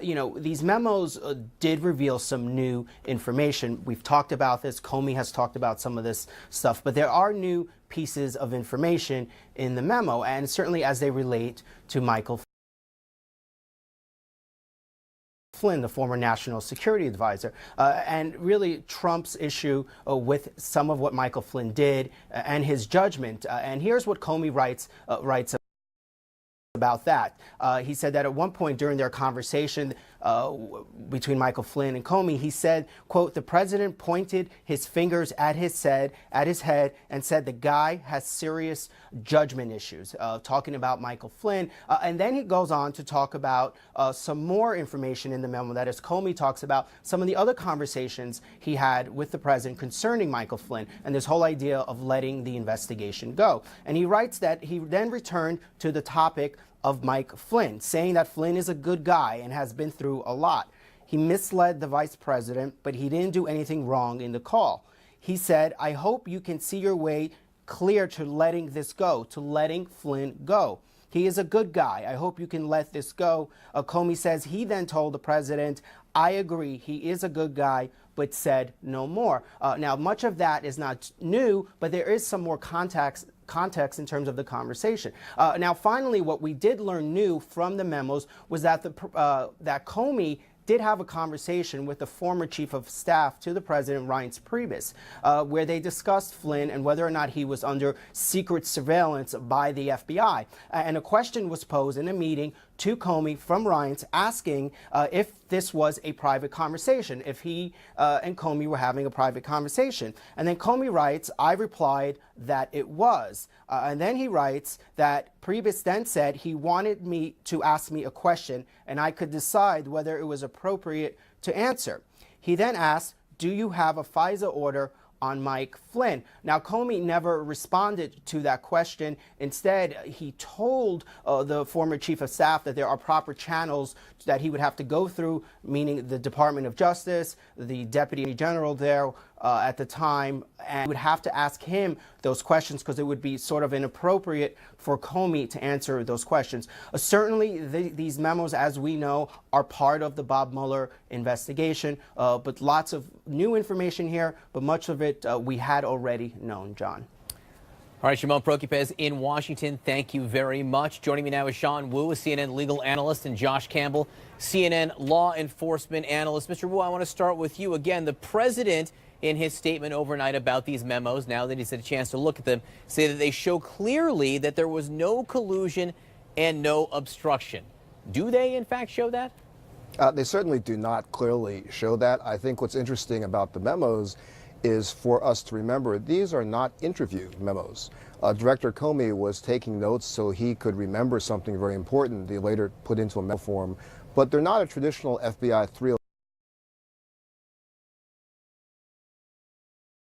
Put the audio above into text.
These memos did reveal some new information. We've talked about this. Comey has talked about some of this stuff, but there are new pieces of information in the memo, and certainly as they relate to Michael Flynn, the former national security advisor, and really Trump's issue with some of what Michael Flynn did and his judgment. And here's what Comey writes about that. He said that at one point during their conversation between Michael Flynn and Comey, he said, quote, "The president pointed his fingers at his head and said the guy has serious judgment issues," talking about Michael Flynn. And then he goes on to talk about some more information in the memo. That is, Comey talks about some of the other conversations he had with the president concerning Michael Flynn and this whole idea of letting the investigation go. And he writes that he then returned to the topic of Mike Flynn, saying that Flynn is a good guy and has been through a lot. He misled the vice president, but he didn't do anything wrong in the call. He said, "I hope you can see your way clear to letting this go, to letting Flynn go. He is a good guy. I hope you can let this go." Comey says he then told the president, "I agree, he is a good guy," but said no more. Now, much of that is not new, but there is some more context in terms of the conversation. Now, finally, what we did learn new from the memos was that that Comey did have a conversation with the former chief of staff to the president, Reince Priebus, where they discussed Flynn and whether or not he was under secret surveillance by the FBI. And a question was posed in a meeting to Comey from Reince asking if this was a private conversation, if he and Comey were having a private conversation. And then Comey writes, "I replied that it was." And then he writes that Priebus then said he wanted me to ask me a question and I could decide whether it was appropriate to answer. He then asked, "Do you have a FISA order on Mike Flynn?" Now, Comey never responded to that question. Instead, he told the former chief of staff that there are proper channels that he would have to go through, meaning the Department of Justice, the Deputy General there at the time, and would have to ask him those questions because it would be sort of inappropriate for Comey to answer those questions. Certainly, these memos, as we know, are part of the Bob Mueller investigation, but lots of new information here, but much of it we had already known, John. All right, Shimon Prokupecz in Washington, thank you very much. Joining me now is Sean Wu, a CNN legal analyst, and Josh Campbell, CNN law enforcement analyst. Mr. Wu, I want to start with you. Again, the president, in his statement overnight about these memos, now that he's had a chance to look at them, say that they show clearly that there was no collusion and no obstruction. Do they, in fact, show that? They certainly do not clearly show that. I think what's interesting about the memos is for us to remember these are not interview memos. Director Comey was taking notes so he could remember something very important they later put into a memo form, but they're not a traditional FBI 301